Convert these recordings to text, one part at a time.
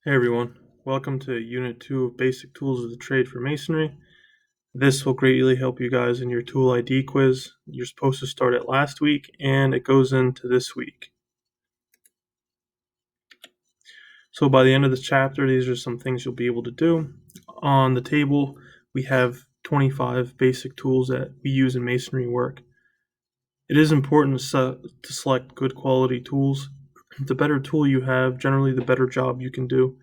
Hey everyone, welcome to Unit 2 of Basic Tools of the Trade for Masonry. This will greatly help you guys in your tool ID quiz. You're supposed to start it last week and it goes into this week. So by the end of this chapter, these are some things you'll be able to do. On the table, we have 25 basic tools that we use in masonry work. It is important to select good quality tools. The better tool you have, generally the better job you can do.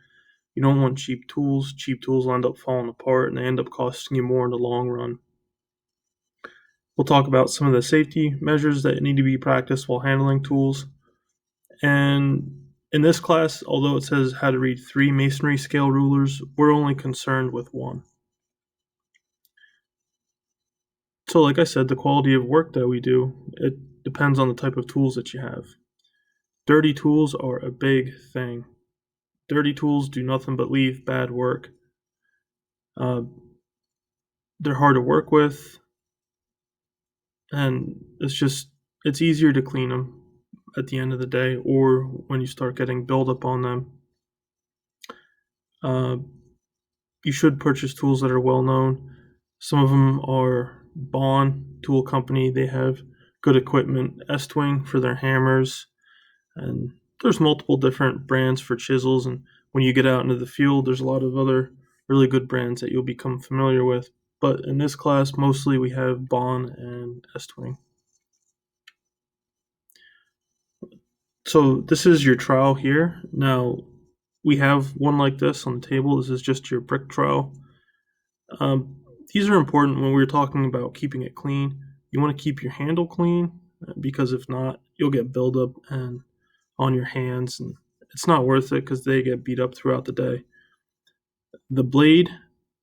You don't want cheap tools. Cheap tools will end up falling apart and they end up costing you more in the long run. We'll talk about some of the safety measures that need to be practiced while handling tools. And in this class, although it says how to read 3 masonry scale rulers, we're only concerned with 1. So like I said, the quality of work that we do, it depends on the type of tools that you have. Dirty tools are a big thing. Dirty tools do nothing but leave bad work. They're hard to work with, and it's easier to clean them at the end of the day, or when you start getting buildup on them. You should purchase tools that are well known. Some of them are Bond Tool Company. They have good equipment. Estwing for their hammers, and there's multiple different brands for chisels. And when you get out into the field, there's a lot of other really good brands that you'll become familiar with. But in this class, mostly we have Bond and Estwing. So this is your trowel here. Now, we have one like this on the table. This is just your brick trowel. These are important when we're talking about keeping it clean. You want to keep your handle clean because if not, you'll get buildup and on your hands, and it's not worth it because they get beat up throughout the day. The blade,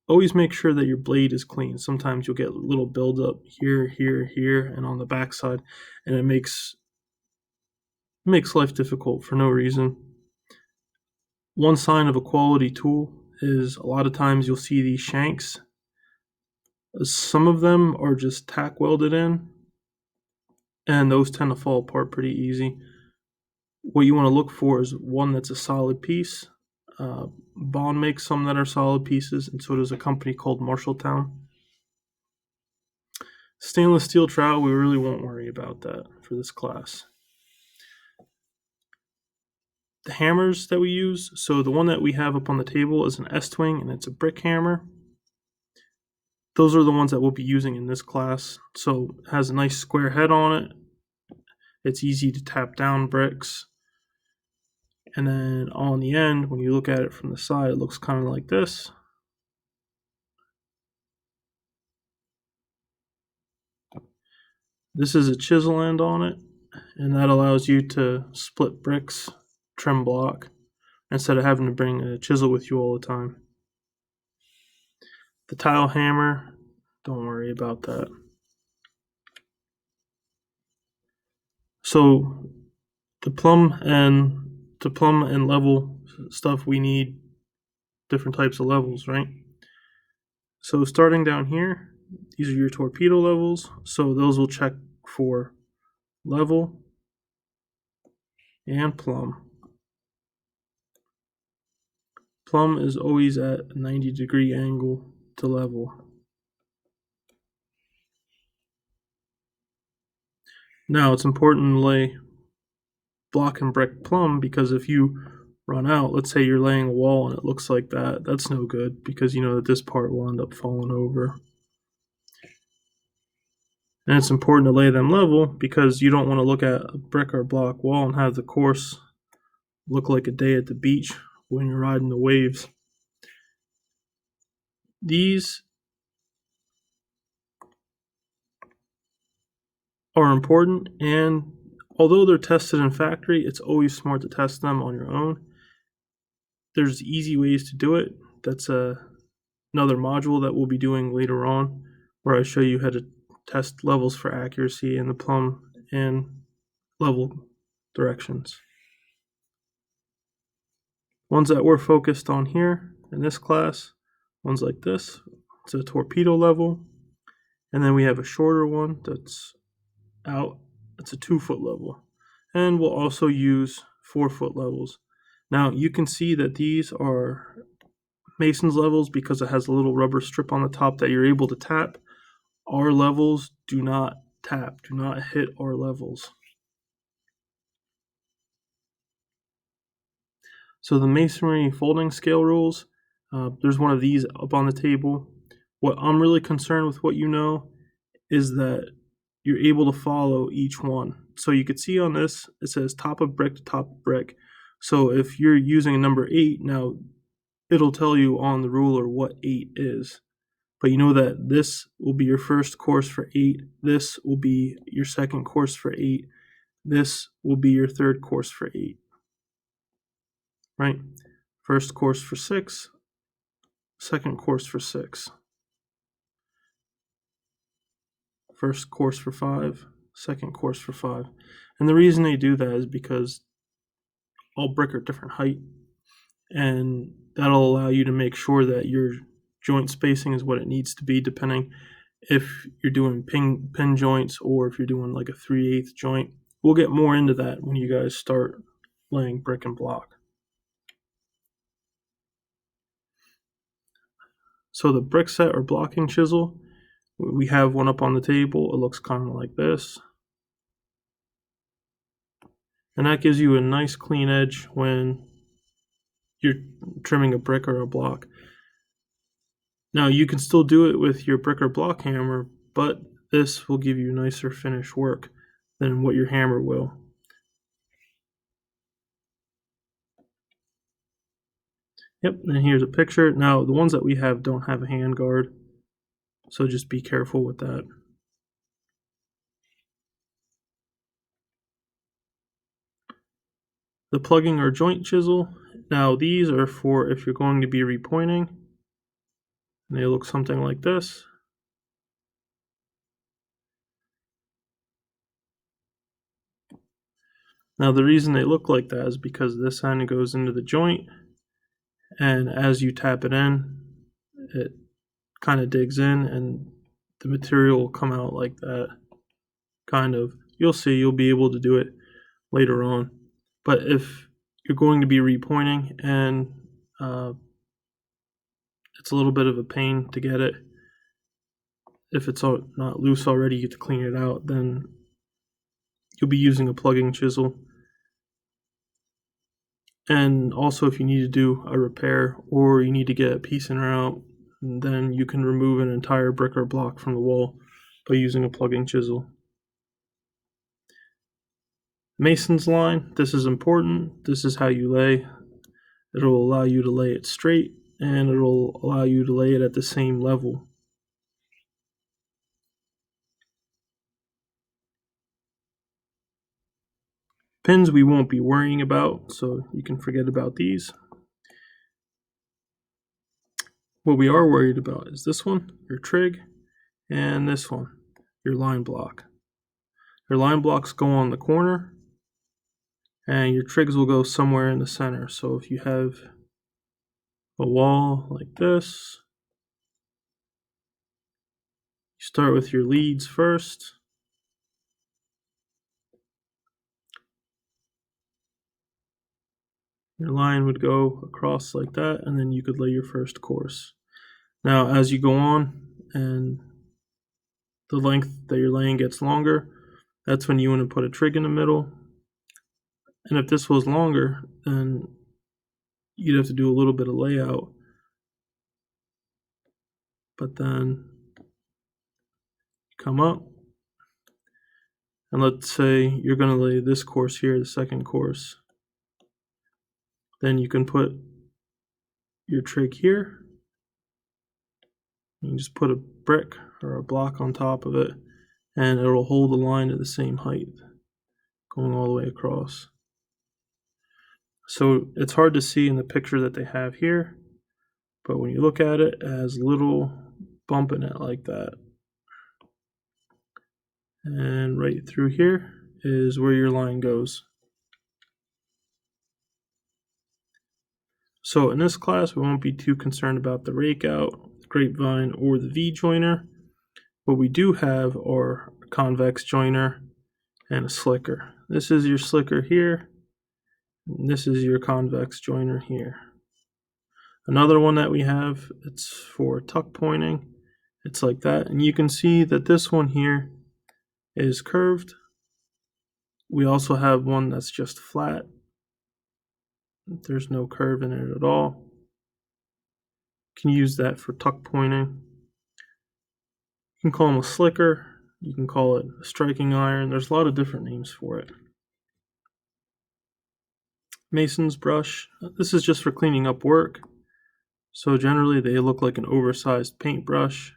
always make sure that your blade is clean. Sometimes you'll get a little buildup here, here, here, and on the backside, and it makes life difficult for no reason. One sign of a quality tool is a lot of times you'll see these shanks. Some of them are just tack welded in, and those tend to fall apart pretty easy. What you want to look for is one that's a solid piece. Bond makes some that are solid pieces, and so does a company called Marshalltown. Stainless steel trowel, we really won't worry about that for this class. The hammers that we use, so the one that we have up on the table is an Estwing, and it's a brick hammer. Those are the ones that we'll be using in this class. So it has a nice square head on it. It's easy to tap down bricks. And then on the end, when you look at it from the side, it looks kind of like this. This is a chisel end on it, and that allows you to split bricks, trim block, instead of having to bring a chisel with you all the time. The tile hammer, don't worry about that. So to plumb and level stuff, we need different types of levels, right? So starting down here, these are your torpedo levels. So those will check for level and plumb. Plumb is always at a 90-degree angle to level. Now it's important to lay block and brick plumb, because if you run out, let's say you're laying a wall and it looks like that, that's no good, because you know that this part will end up falling over. And it's important to lay them level because you don't want to look at a brick or block wall and have the course look like a day at the beach when you're riding the waves. These are important, and although they're tested in factory, it's always smart to test them on your own. There's easy ways to do it. That's another module that we'll be doing later on, where I show you how to test levels for accuracy in the plumb and level directions. Ones that we're focused on here in this class, ones like this, it's a torpedo level, and then we have a shorter one that's out, it's a 2-foot level, and we'll also use 4-foot levels. Now you can see that these are Mason's levels because it has a little rubber strip on the top that you're able to tap. Our levels do not tap, do not hit our levels. So the Masonry folding scale rules, there's one of these up on the table. What I'm really concerned with what you know is that you're able to follow each one. So you could see on this, it says top of brick to top of brick. So if you're using a number 8, now it'll tell you on the ruler what 8 is. But you know that this will be your first course for 8, this will be your second course for 8, this will be your third course for 8. Right? First course for 6, second course for 6. First course for 5, second course for 5. And the reason they do that is because all brick are different height, and that'll allow you to make sure that your joint spacing is what it needs to be, depending if you're doing pin joints or if you're doing like a 3/8 joint. We'll get more into that when you guys start laying brick and block. So the brick set or blocking chisel, we have one up on the table. It looks kind of like this. And that gives you a nice clean edge when you're trimming a brick or a block. Now you can still do it with your brick or block hammer, but this will give you nicer finish work than what your hammer will. Yep, and here's a picture. Now the ones that we have don't have a hand guard, so just be careful with that. The plugging or joint chisel. Now these are for if you're going to be repointing. And they look something like this. Now the reason they look like that is because this end goes into the joint, and as you tap it in, it kind of digs in and the material will come out like that. Kind of. You'll see, you'll be able to do it later on. But if you're going to be repointing and it's a little bit of a pain to get it, if it's not loose already, you have to clean it out, then you'll be using a plugging chisel. And also if you need to do a repair or you need to get a piece in or out, then you can remove an entire brick or block from the wall by using a plugging chisel. Mason's line, this is important. This is how you lay. It'll allow you to lay it straight and it'll allow you to lay it at the same level. Pins we won't be worrying about, so you can forget about these. What we are worried about is this one, your trig, and this one, your line block. Your line blocks go on the corner, and your trigs will go somewhere in the center. So if you have a wall like this, you start with your leads first. Your line would go across like that, and then you could lay your first course. Now, as you go on and the length that you're laying gets longer, that's when you want to put a trig in the middle. And if this was longer, then you'd have to do a little bit of layout. But then come up, and let's say you're going to lay this course here, the second course. Then you can put your trig here. You just put a brick or a block on top of it, and it'll hold the line at the same height, going all the way across. So it's hard to see in the picture that they have here, but when you look at it, it has a little bump in it like that. And right through here is where your line goes. So in this class, we won't be too concerned about the rake out, the grapevine, or the V-joiner. What we do have are a convex joiner and a slicker. This is your slicker here. And this is your convex joiner here. Another one that we have, it's for tuck pointing. It's like that, and you can see that this one here is curved. We also have one that's just flat. There's no curve in it at all. You can use that for tuck pointing. You can call them a slicker. You can call it a striking iron. There's a lot of different names for it. Mason's brush. This is just for cleaning up work. So generally they look like an oversized paintbrush.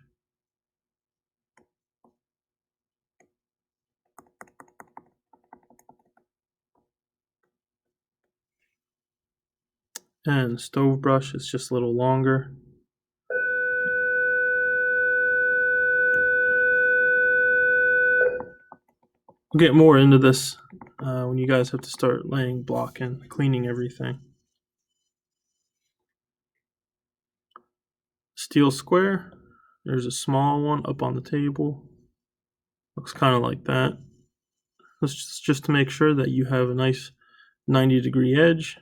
And stove brush is just a little longer. We'll get more into this when you guys have to start laying block and cleaning everything. Steel square. There's a small one up on the table. Looks kind of like that. That's just to make sure that you have a nice 90-degree edge,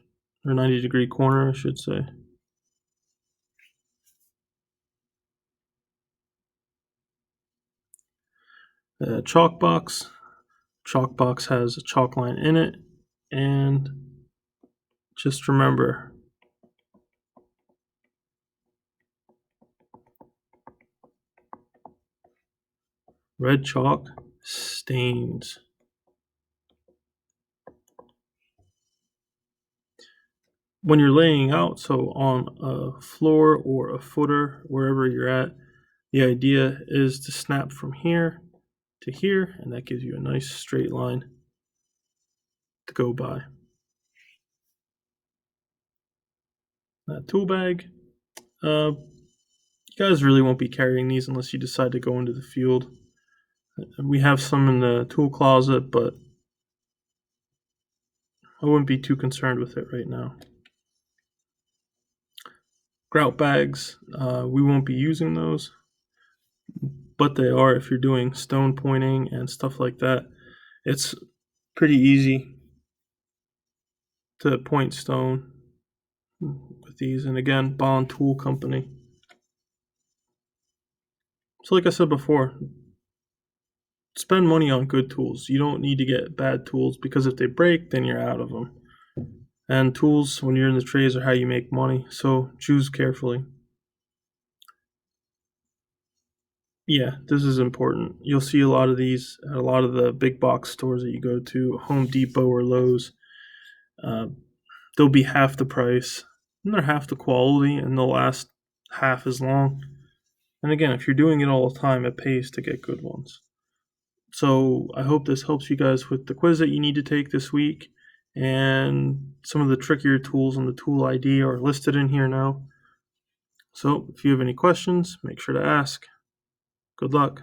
or 90-degree corner, I should say. Chalk box. Chalk box has a chalk line in it, and just remember, red chalk stains. When you're laying out, so on a floor or a footer, wherever you're at, the idea is to snap from here to here, and that gives you a nice straight line to go by. That tool bag, you guys really won't be carrying these unless you decide to go into the field. We have some in the tool closet, but I wouldn't be too concerned with it right now. Grout bags, we won't be using those, but they are if you're doing stone pointing and stuff like that. It's pretty easy to point stone with these, and again, Bond Tool Company. So like I said before, spend money on good tools. You don't need to get bad tools, because if they break, then you're out of them. And tools, when you're in the trades, are how you make money, so choose carefully. Yeah, this is important. You'll see a lot of these at a lot of the big box stores that you go to, Home Depot or Lowe's. They'll be half the price, and they're half the quality, and they'll last half as long. And again, if you're doing it all the time, it pays to get good ones. So I hope this helps you guys with the quiz that you need to take this week. And some of the trickier tools on the tool ID are listed in here now. So if you have any questions, make sure to ask. Good luck.